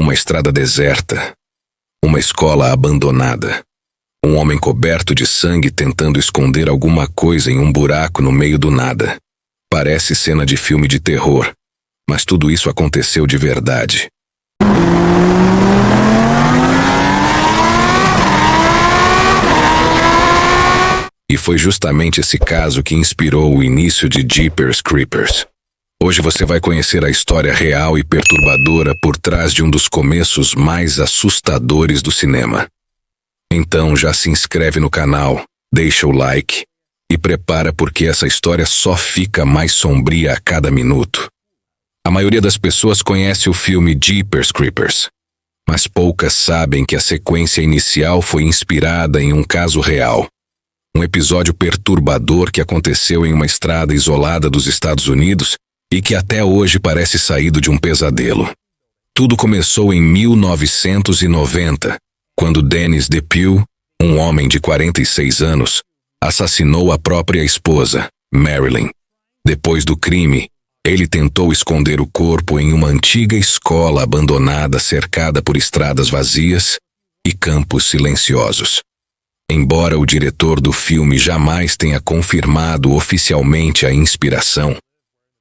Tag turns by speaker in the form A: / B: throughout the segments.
A: Uma estrada deserta. Uma escola abandonada. Um homem coberto de sangue tentando esconder alguma coisa em um buraco no meio do nada. Parece cena de filme de terror, mas tudo isso aconteceu de verdade. E foi justamente esse caso que inspirou o início de Jeepers Creepers. Hoje você vai conhecer a história real e perturbadora por trás de um dos começos mais assustadores do cinema. Então já se inscreve no canal, deixa o like e prepara porque essa história só fica mais sombria a cada minuto. A maioria das pessoas conhece o filme Jeepers Creepers, mas poucas sabem que a sequência inicial foi inspirada em um caso real. Um episódio perturbador que aconteceu em uma estrada isolada dos Estados Unidos e que até hoje parece saído de um pesadelo. Tudo começou em 1990, quando Dennis DePue, um homem de 46 anos, assassinou a própria esposa, Marilyn. Depois do crime, ele tentou esconder o corpo em uma antiga escola abandonada cercada por estradas vazias e campos silenciosos. Embora o diretor do filme jamais tenha confirmado oficialmente a inspiração,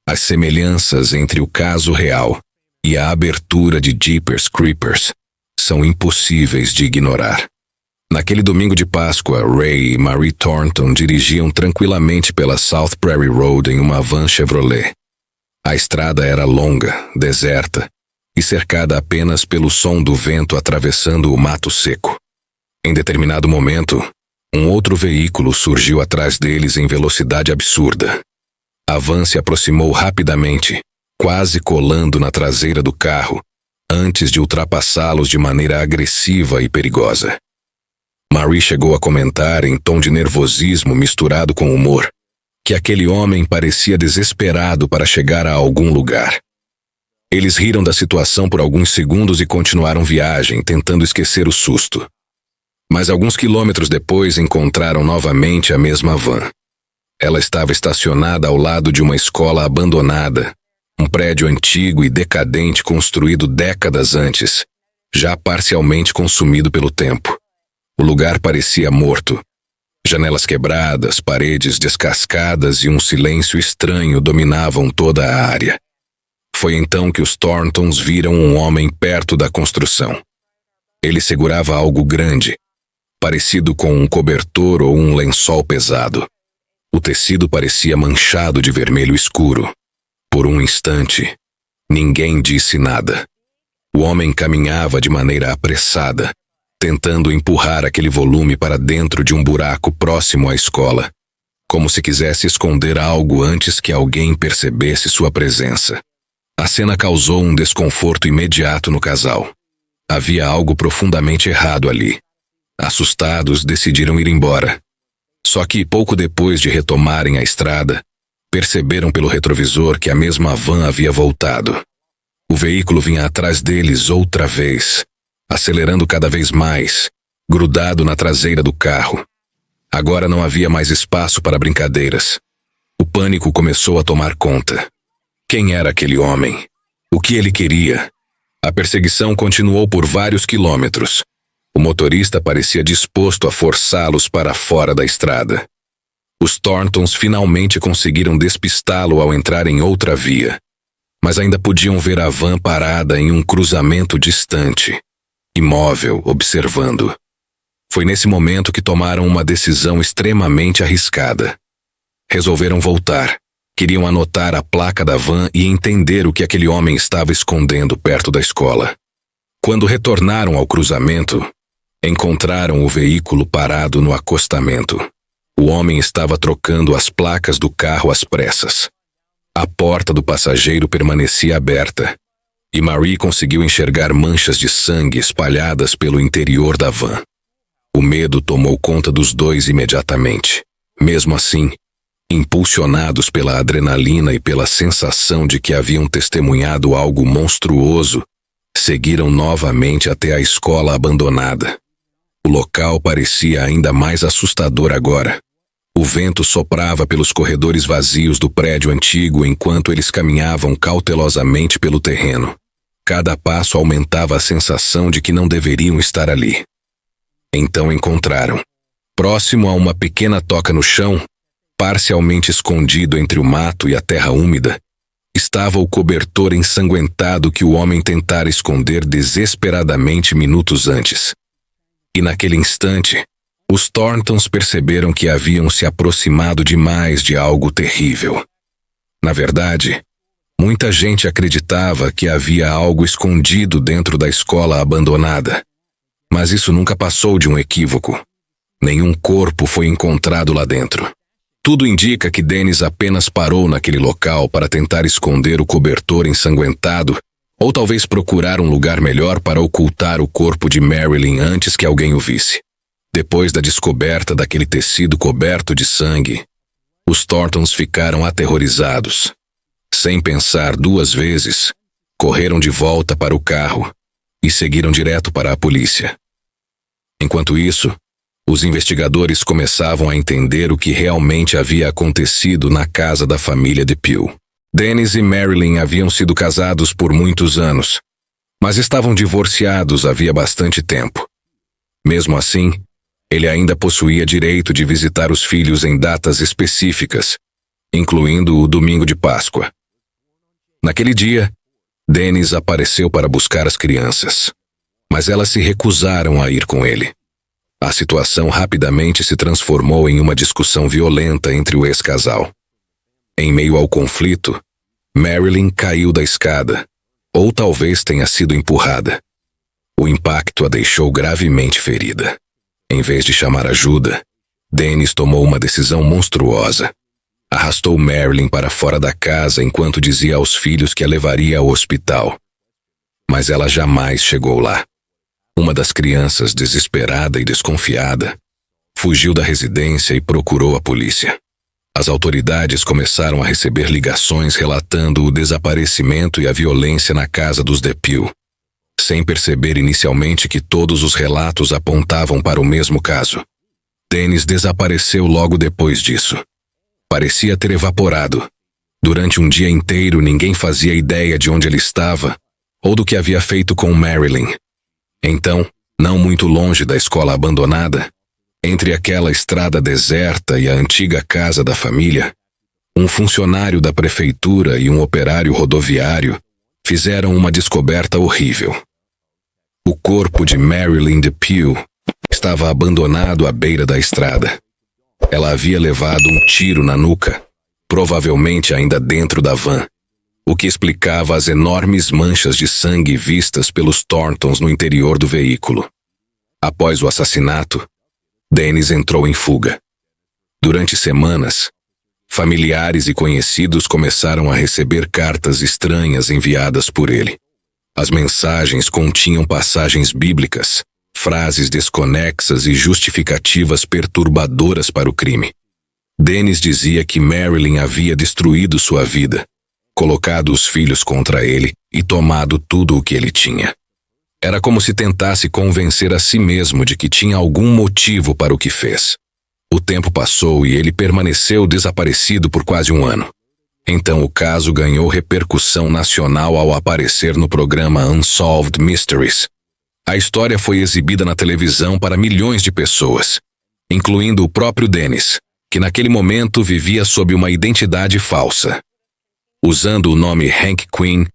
A: as semelhanças entre o caso real e a abertura de Jeepers Creepers são impossíveis de ignorar. Naquele domingo de Páscoa, Ray e Marie Thornton dirigiam tranquilamente pela South Prairie Road em uma van Chevrolet. A estrada era longa, deserta e cercada apenas pelo som do vento atravessando o mato seco. Em determinado momento, um outro veículo surgiu atrás deles em velocidade absurda. A van se aproximou rapidamente, quase colando na traseira do carro, antes de ultrapassá-los de maneira agressiva e perigosa. Marie chegou a comentar em tom de nervosismo misturado com humor que aquele homem parecia desesperado para chegar a algum lugar. Eles riram da situação por alguns segundos e continuaram viagem, tentando esquecer o susto. Mas alguns quilômetros depois encontraram novamente a mesma van. Ela estava estacionada ao lado de uma escola abandonada, um prédio antigo e decadente construído décadas antes, já parcialmente consumido pelo tempo. O lugar parecia morto. Janelas quebradas, paredes descascadas e um silêncio estranho dominavam toda a área. Foi então que os Thorntons viram um homem perto da construção. Ele segurava algo grande, parecido com um cobertor ou um lençol pesado. O tecido parecia manchado de vermelho escuro. Por um instante, ninguém disse nada. O homem caminhava de maneira apressada, tentando empurrar aquele volume para dentro de um buraco próximo à escola, como se quisesse esconder algo antes que alguém percebesse sua presença. A cena causou um desconforto imediato no casal. Havia algo profundamente errado ali. Assustados, decidiram ir embora. Só que, pouco depois de retomarem a estrada, perceberam pelo retrovisor que a mesma van havia voltado. O veículo vinha atrás deles outra vez, acelerando cada vez mais, grudado na traseira do carro. Agora não havia mais espaço para brincadeiras. O pânico começou a tomar conta. Quem era aquele homem? O que ele queria? A perseguição continuou por vários quilômetros. O motorista parecia disposto a forçá-los para fora da estrada. Os Thorntons finalmente conseguiram despistá-lo ao entrar em outra via, mas ainda podiam ver a van parada em um cruzamento distante, imóvel, observando. Foi nesse momento que tomaram uma decisão extremamente arriscada. Resolveram voltar. Queriam anotar a placa da van e entender o que aquele homem estava escondendo perto da escola. Quando retornaram ao cruzamento, encontraram o veículo parado no acostamento. O homem estava trocando as placas do carro às pressas. A porta do passageiro permanecia aberta, e Marie conseguiu enxergar manchas de sangue espalhadas pelo interior da van. O medo tomou conta dos dois imediatamente. Mesmo assim, impulsionados pela adrenalina e pela sensação de que haviam testemunhado algo monstruoso, seguiram novamente até a escola abandonada. O local parecia ainda mais assustador agora. O vento soprava pelos corredores vazios do prédio antigo enquanto eles caminhavam cautelosamente pelo terreno. Cada passo aumentava a sensação de que não deveriam estar ali. Então encontraram, próximo a uma pequena toca no chão, parcialmente escondido entre o mato e a terra úmida, estava o cobertor ensanguentado que o homem tentara esconder desesperadamente minutos antes. E naquele instante, os Thorntons perceberam que haviam se aproximado demais de algo terrível. Na verdade, muita gente acreditava que havia algo escondido dentro da escola abandonada. Mas isso nunca passou de um equívoco. Nenhum corpo foi encontrado lá dentro. Tudo indica que Dennis apenas parou naquele local para tentar esconder o cobertor ensanguentado, ou talvez procurar um lugar melhor para ocultar o corpo de Marilyn antes que alguém o visse. Depois da descoberta daquele tecido coberto de sangue, os Thorntons ficaram aterrorizados. Sem pensar duas vezes, correram de volta para o carro e seguiram direto para a polícia. Enquanto isso, os investigadores começavam a entender o que realmente havia acontecido na casa da família DePew. Dennis e Marilyn haviam sido casados por muitos anos, mas estavam divorciados havia bastante tempo. Mesmo assim, ele ainda possuía direito de visitar os filhos em datas específicas, incluindo o domingo de Páscoa. Naquele dia, Dennis apareceu para buscar as crianças, mas elas se recusaram a ir com ele. A situação rapidamente se transformou em uma discussão violenta entre o ex-casal. Em meio ao conflito, Marilyn caiu da escada, ou talvez tenha sido empurrada. O impacto a deixou gravemente ferida. Em vez de chamar ajuda, Dennis tomou uma decisão monstruosa. Arrastou Marilyn para fora da casa enquanto dizia aos filhos que a levaria ao hospital. Mas ela jamais chegou lá. Uma das crianças, desesperada e desconfiada, fugiu da residência e procurou a polícia. As autoridades começaram a receber ligações relatando o desaparecimento e a violência na casa dos DePew, sem perceber inicialmente que todos os relatos apontavam para o mesmo caso. Dennis desapareceu logo depois disso. Parecia ter evaporado. Durante um dia inteiro ninguém fazia ideia de onde ele estava ou do que havia feito com Marilyn. Então, não muito longe da escola abandonada, entre aquela estrada deserta e a antiga casa da família, um funcionário da prefeitura e um operário rodoviário fizeram uma descoberta horrível. O corpo de Marilyn DePew estava abandonado à beira da estrada. Ela havia levado um tiro na nuca, provavelmente ainda dentro da van, o que explicava as enormes manchas de sangue vistas pelos Thorntons no interior do veículo. Após o assassinato, Dennis entrou em fuga. Durante semanas, familiares e conhecidos começaram a receber cartas estranhas enviadas por ele. As mensagens continham passagens bíblicas, frases desconexas e justificativas perturbadoras para o crime. Dennis dizia que Marilyn havia destruído sua vida, colocado os filhos contra ele e tomado tudo o que ele tinha. Era como se tentasse convencer a si mesmo de que tinha algum motivo para o que fez. O tempo passou e ele permaneceu desaparecido por quase um ano. Então o caso ganhou repercussão nacional ao aparecer no programa Unsolved Mysteries. A história foi exibida na televisão para milhões de pessoas, incluindo o próprio Dennis, que naquele momento vivia sob uma identidade falsa. Usando o nome Hank Quinn,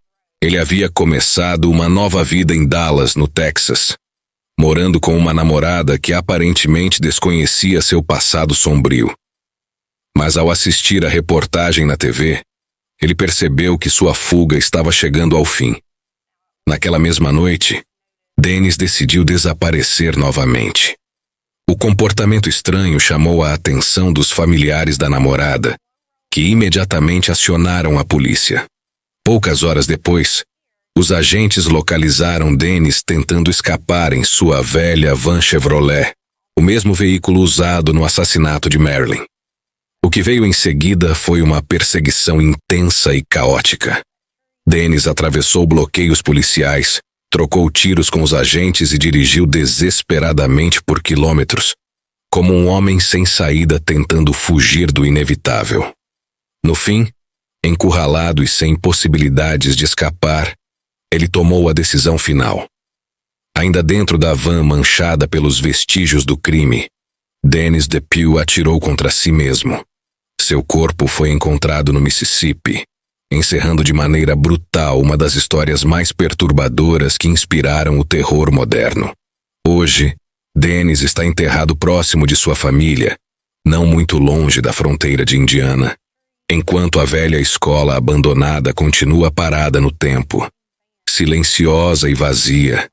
A: ele havia começado uma nova vida em Dallas, no Texas, morando com uma namorada que aparentemente desconhecia seu passado sombrio. Mas ao assistir a reportagem na TV, ele percebeu que sua fuga estava chegando ao fim. Naquela mesma noite, Dennis decidiu desaparecer novamente. O comportamento estranho chamou a atenção dos familiares da namorada, que imediatamente acionaram a polícia. Poucas horas depois, os agentes localizaram Dennis tentando escapar em sua velha van Chevrolet, o mesmo veículo usado no assassinato de Marilyn. O que veio em seguida foi uma perseguição intensa e caótica. Dennis atravessou bloqueios policiais, trocou tiros com os agentes e dirigiu desesperadamente por quilômetros, como um homem sem saída tentando fugir do inevitável. No fim, encurralado e sem possibilidades de escapar, Ele tomou a decisão final. Ainda dentro da van manchada pelos vestígios do crime, Dennis DePue atirou contra si mesmo. Seu corpo foi encontrado no Mississippi, encerrando de maneira brutal uma das histórias mais perturbadoras que inspiraram o terror moderno. Hoje, Dennis está enterrado próximo de sua família, não muito longe da fronteira de Indiana, enquanto a velha escola abandonada continua parada no tempo, silenciosa e vazia,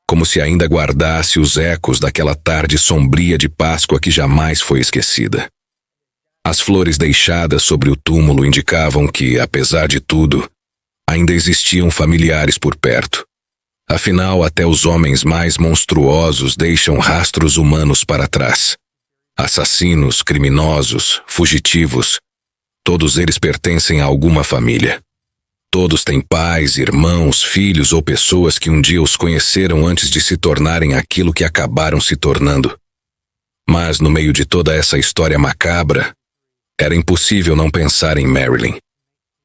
A: como se ainda guardasse os ecos daquela tarde sombria de Páscoa que jamais foi esquecida. As flores deixadas sobre o túmulo indicavam que, apesar de tudo, ainda existiam familiares por perto. Afinal, até os homens mais monstruosos deixam rastros humanos para trás. Assassinos, criminosos, fugitivos, todos eles pertencem a alguma família. Todos têm pais, irmãos, filhos ou pessoas que um dia os conheceram antes de se tornarem aquilo que acabaram se tornando. Mas, no meio de toda essa história macabra, era impossível não pensar em Marilyn.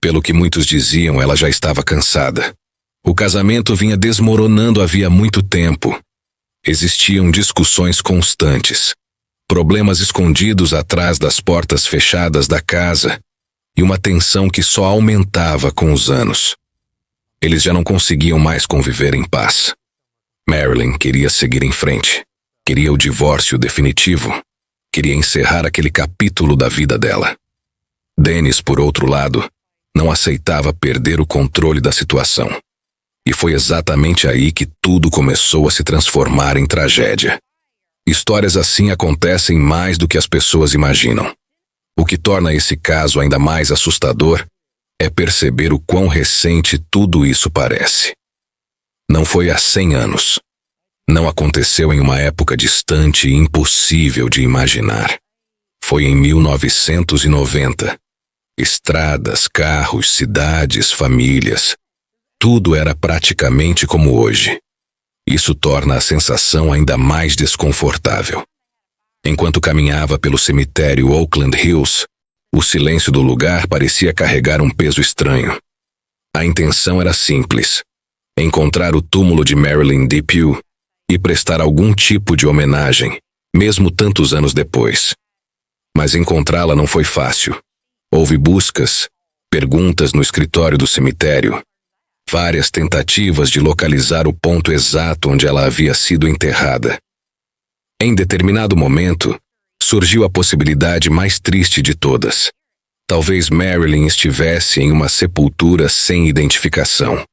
A: Pelo que muitos diziam, ela já estava cansada. O casamento vinha desmoronando havia muito tempo. Existiam discussões constantes, problemas escondidos atrás das portas fechadas da casa e uma tensão que só aumentava com os anos. Eles já não conseguiam mais conviver em paz. Marilyn queria seguir em frente. Queria o divórcio definitivo. Queria encerrar aquele capítulo da vida dela. Dennis, por outro lado, não aceitava perder o controle da situação. E foi exatamente aí que tudo começou a se transformar em tragédia. Histórias assim acontecem mais do que as pessoas imaginam. O que torna esse caso ainda mais assustador é perceber o quão recente tudo isso parece. Não foi há 100 anos. Não aconteceu em uma época distante e impossível de imaginar. Foi em 1990. Estradas, carros, cidades, famílias. Tudo era praticamente como hoje. Isso torna a sensação ainda mais desconfortável. Enquanto caminhava pelo cemitério Oakland Hills, o silêncio do lugar parecia carregar um peso estranho. A intenção era simples: encontrar o túmulo de Marilyn DePue e prestar algum tipo de homenagem, mesmo tantos anos depois. Mas encontrá-la não foi fácil. Houve buscas, perguntas no escritório do cemitério, várias tentativas de localizar o ponto exato onde ela havia sido enterrada. Em determinado momento, surgiu a possibilidade mais triste de todas. Talvez Marilyn estivesse em uma sepultura sem identificação.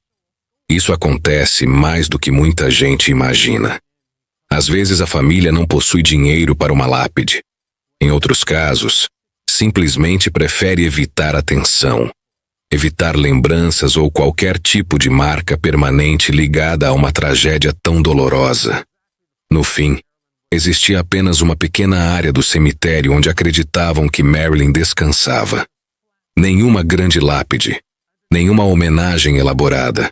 A: Isso acontece mais do que muita gente imagina. Às vezes a família não possui dinheiro para uma lápide. Em outros casos, simplesmente prefere evitar atenção, evitar lembranças ou qualquer tipo de marca permanente ligada a uma tragédia tão dolorosa. No fim, existia apenas uma pequena área do cemitério onde acreditavam que Marilyn descansava. Nenhuma grande lápide, nenhuma homenagem elaborada,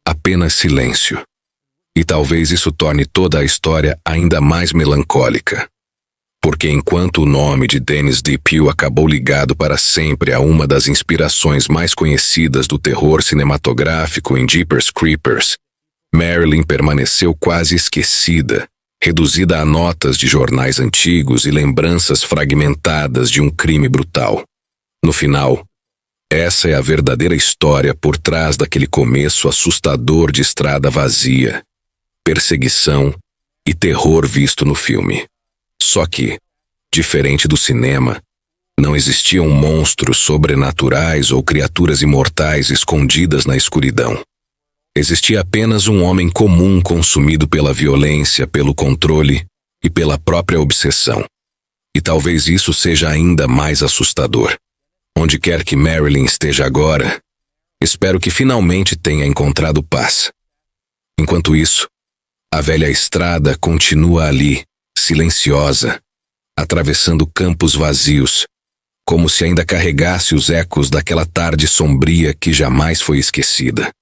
A: apenas silêncio. E talvez isso torne toda a história ainda mais melancólica. Porque enquanto o nome de Dennis DePue acabou ligado para sempre a uma das inspirações mais conhecidas do terror cinematográfico em Jeepers Creepers, Marilyn permaneceu quase esquecida, reduzida a notas de jornais antigos e lembranças fragmentadas de um crime brutal. No final, essa é a verdadeira história por trás daquele começo assustador de estrada vazia, perseguição e terror visto no filme. Só que, diferente do cinema, não existiam monstros sobrenaturais ou criaturas imortais escondidas na escuridão. Existia apenas um homem comum consumido pela violência, pelo controle e pela própria obsessão. E talvez isso seja ainda mais assustador. Onde quer que Marilyn esteja agora, espero que finalmente tenha encontrado paz. Enquanto isso, a velha estrada continua ali, silenciosa, atravessando campos vazios, como se ainda carregasse os ecos daquela tarde sombria que jamais foi esquecida.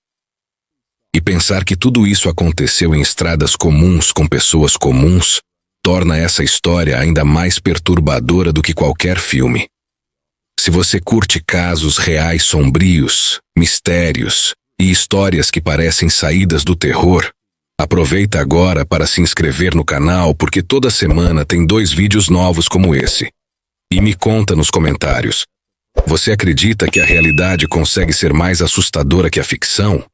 A: E pensar que tudo isso aconteceu em estradas comuns com pessoas comuns torna essa história ainda mais perturbadora do que qualquer filme. Se você curte casos reais sombrios, mistérios e histórias que parecem saídas do terror, aproveita agora para se inscrever no canal porque toda semana tem 2 vídeos novos como esse. E me conta nos comentários: você acredita que a realidade consegue ser mais assustadora que a ficção?